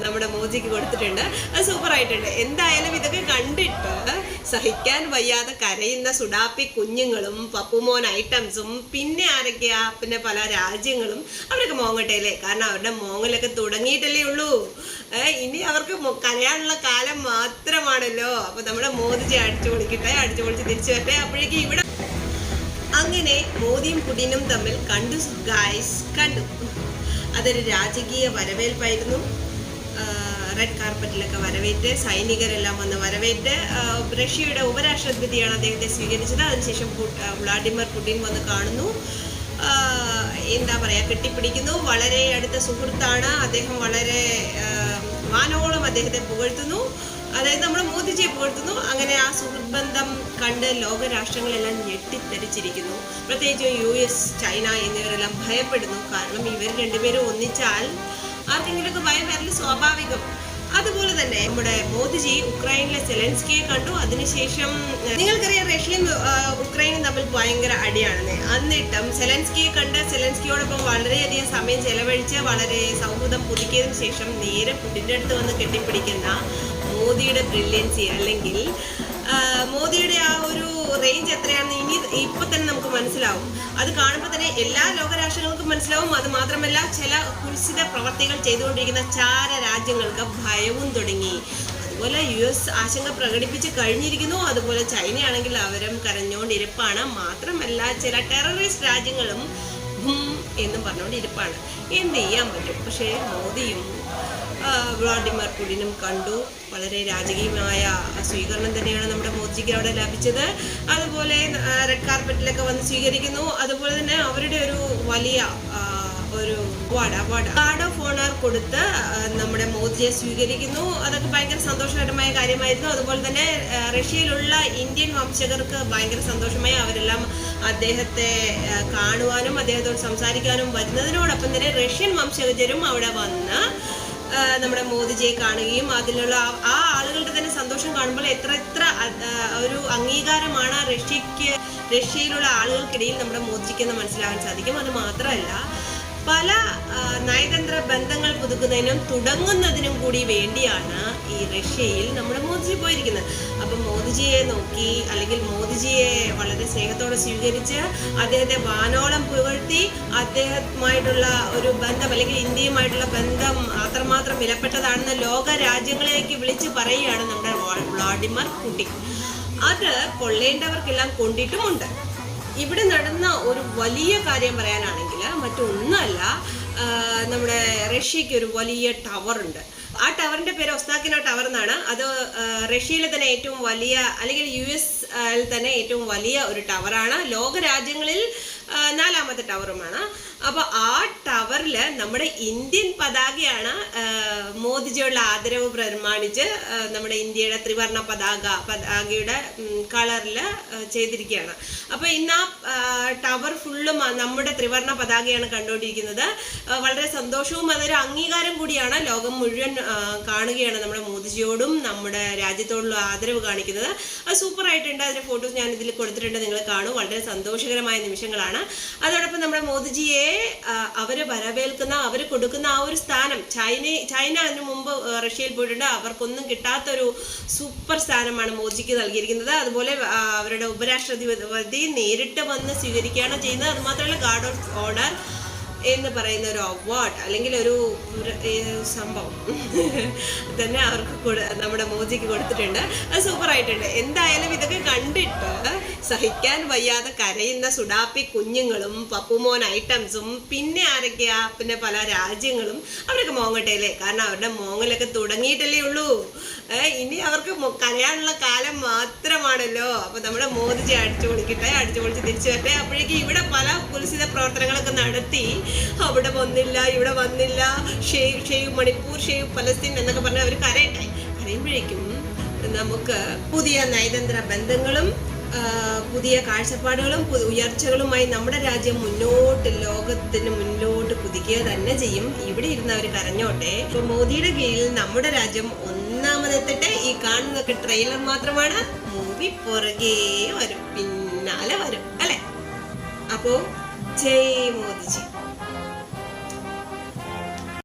നമ്മുടെ മോദിക്ക് കൊടുത്തിട്ടുണ്ട്. അത് സൂപ്പറായിട്ടുണ്ട്. എന്തായാലും ഇതൊക്കെ കണ്ടിട്ട് സഹിക്കാൻ വയ്യാതെ കരയുന്ന സുഡാപ്പി കുഞ്ഞുങ്ങളും പപ്പുമോൻ ഐറ്റംസും പിന്നെ ആരൊക്കെയാ, പിന്നെ പല രാജ്യങ്ങളും അവരൊക്കെ മോങ്ങട്ടേലേ. കാരണം അവരുടെ മോങ്ങലൊക്കെ തുടങ്ങിയിട്ടല്ലേ ഉള്ളൂ. ഇനി അവർക്ക് കരയാനുള്ള കാലം മാത്രമാണല്ലോ. അപ്പൊ നമ്മുടെ മോദിജി അടിച്ചു പൊളിച്ച് തിരിച്ചു വരട്ടെ. അപ്പോഴേക്കും ഇവിടെ അങ്ങനെ മോദിയും പുടിനും തമ്മിൽ കണ്ടു ഗായ്സ്, കണ്ടു. അതൊരു രാജകീയ വരവേൽപ്പായിരുന്നു. റെഡ് കാർപ്പറ്റിലൊക്കെ വരവേറ്റ് സൈനികരെല്ലാം വന്ന് വരവേറ്റ് റഷ്യയുടെ ഉപരാഷ്ട്രപതിയാണ് അദ്ദേഹത്തെ സ്വീകരിച്ചത്. അതിനുശേഷം വ്ളാഡിമിർ പുടിൻ വന്ന് കാണുന്നു, എന്താ പറയുക, കെട്ടിപ്പിടിക്കുന്നു. വളരെ അടുത്ത സുഹൃത്താണ് അദ്ദേഹം. വളരെ വാനോളം അദ്ദേഹത്തെ പുകഴ്ത്തുന്നു, അതായത് നമ്മുടെ മോദിജിയെ പുകഴ്ത്തുന്നു. അങ്ങനെ ആ സുഹൃത്ത് ബന്ധം കണ്ട് ലോകരാഷ്ട്രങ്ങളെല്ലാം ഞെട്ടിത്തെറിച്ചിരിക്കുന്നു. പ്രത്യേകിച്ച് US, ചൈന എന്നിവരെല്ലാം ഭയപ്പെടുന്നു. കാരണം ഇവർ രണ്ടുപേരും ഒന്നിച്ചാൽ ആർക്കെങ്കിലുമൊക്കെ ഭയം വരല് സ്വാഭാവികം. അതുപോലെ തന്നെ നമ്മുടെ മോദിജി ഉക്രൈനിലെ സെലൻസ്കിയെ കണ്ടു. അതിനുശേഷം നിങ്ങൾക്കറിയാം റഷ്യയും ഉക്രൈനും തമ്മിൽ ഭയങ്കര അടിയാണെന്ന്. എന്നിട്ടും സെലൻസ്കിയെ കണ്ട് സെലൻസ്കിയോടൊപ്പം വളരെയധികം സമയം ചെലവഴിച്ച് വളരെ സൗഹൃദം പുതുക്കിയതിനു ശേഷം നേരെ പുടിൻ്റെ അടുത്ത് വന്ന് കെട്ടിപ്പിടിക്കുന്ന മോദിയുടെ ബ്രില്യൻസി, അല്ലെങ്കിൽ മോദിയുടെ ആ ഒരു റേഞ്ച് എത്രയാണെന്ന് ഇപ്പൊ തന്നെ നമുക്ക് മനസ്സിലാവും. അത് കാണുമ്പോൾ തന്നെ എല്ലാ ലോകരാഷ്ട്രങ്ങൾക്കും മനസ്സിലാവും. അത് മാത്രമല്ല, ചില കുൽസിത പ്രവർത്തികൾ ചെയ്തുകൊണ്ടിരിക്കുന്ന ചാര രാജ്യങ്ങൾക്ക് ഭയവും തുടങ്ങി. അതുപോലെ US ആശങ്ക പ്രകടിപ്പിച്ച് കഴിഞ്ഞിരിക്കുന്നു. അതുപോലെ ചൈനയാണെങ്കിൽ അവരും കരഞ്ഞുകൊണ്ടിരിപ്പാണ്. മാത്രമല്ല, ചില ടെററിസ്റ്റ് രാജ്യങ്ങളും എന്നും പറഞ്ഞുകൊണ്ടിരിപ്പാണ്. എന്ത് ചെയ്യാൻ പറ്റും? പക്ഷേ മോദിയും വ്ളാഡിമിർ പുടിനും കണ്ടു. വളരെ രാജകീയമായ സ്വീകരണം തന്നെയാണ് നമ്മുടെ മോദിജിക്ക് അവിടെ ലഭിച്ചത്. അതുപോലെ റെഡ് കാർപ്പറ്റിലൊക്കെ വന്ന് സ്വീകരിക്കുന്നു. അതുപോലെ തന്നെ അവരുടെ ഒരു വലിയ ഒരു ഗാർഡ് ഓഫ് ഓണർ കൊടുത്ത് നമ്മുടെ മോദിയെ സ്വീകരിക്കുന്നു. അതൊക്കെ ഭയങ്കര സന്തോഷകരമായ കാര്യമായിരുന്നു. അതുപോലെ തന്നെ റഷ്യയിലുള്ള ഇന്ത്യൻ വംശജർക്ക് ഭയങ്കര സന്തോഷമായി. അവരെല്ലാം അദ്ദേഹത്തെ കാണുവാനും അദ്ദേഹത്തോട് സംസാരിക്കാനും വരുന്നതിനോടൊപ്പം തന്നെ റഷ്യൻ വംശജരും അവിടെ വന്ന് നമ്മുടെ മോദിജിയെ കാണുകയും അതിലുള്ള ആ ആളുകളുടെ തന്നെ സന്തോഷം കാണുമ്പോൾ എത്ര ഒരു അംഗീകാരമാണ് റഷ്യയിലുള്ള ആളുകൾക്കിടയിൽ നമ്മുടെ മോദിജിക്കെന്ന് മനസ്സിലാകാൻ സാധിക്കും. അത് മാത്രമല്ല, പല നയതന്ത്ര ബന്ധങ്ങൾ പുതുക്കുന്നതിനും തുടങ്ങുന്നതിനും കൂടി വേണ്ടിയാണ് ഈ റഷ്യയിൽ നമ്മുടെ മോദിജി പോയിരിക്കുന്നത്. അപ്പം മോദിജിയെ നോക്കി, അല്ലെങ്കിൽ മോദിജിയെ വളരെ സ്നേഹത്തോടെ സ്വീകരിച്ച് അദ്ദേഹത്തെ വാനോളം പുകഴ്ത്തി അദ്ദേഹമായിട്ടുള്ള ഒരു ബന്ധം, അല്ലെങ്കിൽ ഇന്ത്യയുമായിട്ടുള്ള ബന്ധം അത്രമാത്രം വിലപ്പെട്ടതാണെന്ന് ലോക രാജ്യങ്ങളിലേക്ക് വിളിച്ച് പറയുകയാണ് നമ്മുടെ വ്ളാഡിമിർ പുടിൻ. അത് കൊള്ളേണ്ടവർക്കെല്ലാം കൊണ്ടിട്ടുമുണ്ട്. ഇവിടെ നടന്ന ഒരു വലിയ കാര്യം പറയാനാണെങ്കിൽ മറ്റൊന്നുമല്ല, നമ്മുടെ റഷ്യക്ക് ഒരു വലിയ ടവർ ഉണ്ട്. ആ ടവറിന്റെ പേര് ഒസ്താക്കിന ടവർ എന്നാണ്. അത് റഷ്യയിലെ തന്നെ ഏറ്റവും വലിയ, അല്ലെങ്കിൽ US തന്നെ ഏറ്റവും വലിയ ഒരു ടവറാണ്. ലോകരാജ്യങ്ങളിൽ 4ാമത്തെ ടവറുമാണ്. അപ്പോൾ ആ ടവറിൽ നമ്മുടെ ഇന്ത്യൻ പതാകയാണ് മോദിജിയുള്ള ആദരവ് പ്രമാണിച്ച് നമ്മുടെ ഇന്ത്യയുടെ ത്രിവർണ്ണ പതാകയുടെ കളറിൽ ചെയ്തിരിക്കുകയാണ്. അപ്പോൾ ഇന്ന് ആ ടവർ ഫുള്ളും നമ്മുടെ ത്രിവർണ്ണ പതാകയാണ് കണ്ടുകൊണ്ടിരിക്കുന്നത്. വളരെ സന്തോഷവും അതൊരു അംഗീകാരം കൂടിയാണ്. ലോകം മുഴുവൻ കാണുകയാണ് നമ്മുടെ മോദിജിയോടും നമ്മുടെ രാജ്യത്തോടുള്ള ആദരവ് കാണിക്കുന്നത്. അത് സൂപ്പറായിട്ടുണ്ട്. അതിൻ്റെ ഫോട്ടോസ് ഞാൻ ഇതിൽ കൊടുത്തിട്ടുണ്ട്, നിങ്ങൾ കാണും. വളരെ സന്തോഷകരമായ നിമിഷങ്ങളാണ്. അതോടൊപ്പം നമ്മുടെ മോദിജിയെ അവര് വരവേൽക്കുന്ന, അവർ കൊടുക്കുന്ന ആ ഒരു സ്ഥാനം, ചൈന അതിനു മുമ്പ് റഷ്യയിൽ പോയിട്ടുണ്ട്, അവർക്കൊന്നും കിട്ടാത്തൊരു സൂപ്പർ സ്ഥാനമാണ് മോദിജിക്ക് നൽകിയിരിക്കുന്നത്. അതുപോലെ അവരുടെ ഉപരാഷ്ട്രപതി നേരിട്ട് വന്ന് സ്വീകരിക്കുകയാണ് ചെയ്യുന്നത്. അതുമാത്രമല്ല, ഗാർഡ് ഓഫ് ഓണർ എന്ന് പറയുന്ന ഒരു അവാർഡ്, അല്ലെങ്കിൽ ഒരു സംഭവം തന്നെ അവർക്ക് നമ്മുടെ മോദിക്ക് കൊടുത്തിട്ടുണ്ട്. അത് സൂപ്പറായിട്ടുണ്ട്. എന്തായാലും ഇതൊക്കെ കണ്ടിട്ട് സഹിക്കാൻ വയ്യാതെ കരയുന്ന സുഡാപ്പി കുഞ്ഞുങ്ങളും പപ്പുമോൻ ഐറ്റംസും പിന്നെ ആരൊക്കെയാ, പിന്നെ പല രാജ്യങ്ങളും അവരൊക്കെ മോങ്ങട്ടേലേ. കാരണം അവരുടെ മോങ്ങലൊക്കെ തുടങ്ങിയിട്ടല്ലേ ഉള്ളൂ. ഇനി അവർക്ക് കരയാനുള്ള കാലം മാത്രമാണല്ലോ. അപ്പൊ നമ്മുടെ മോദിജി അടിച്ചു പൊളിച്ച് തിരിച്ചു വരട്ടെ. അപ്പോഴേക്കും ഇവിടെ പല കുൽസിത പ്രവർത്തനങ്ങളൊക്കെ നടത്തി അവിടെ വന്നില്ല, ഇവിടെ വന്നില്ല, ഷെയ്വ് മണിപ്പൂർ, ഷെയ്വ് പലസ്തീൻ എന്നൊക്കെ പറഞ്ഞാൽ അവർ കരയുമ്പോഴേക്കും നമുക്ക് പുതിയ നയതന്ത്ര ബന്ധങ്ങളും പുതിയ കാഴ്ചപ്പാടുകളും ഉയർച്ചകളുമായി നമ്മുടെ രാജ്യം ലോകത്തിന് മുന്നോട്ട് കുതിക്കുക തന്നെ ചെയ്യും. ഇവിടെ ഇരുന്ന് അവർ കരഞ്ഞോട്ടെ. ഇപ്പൊ മോദിയുടെ കീഴിൽ നമ്മുടെ രാജ്യം ഒന്നാമതെത്തട്ടെ. ഈ കാണുന്നതൊക്കെ ട്രെയിലർ മാത്രമാണ്. മൂവി പുറകെ വരും, പിന്നാലെ വരും, അല്ലെ? അപ്പോ ജയ് മോദിജി.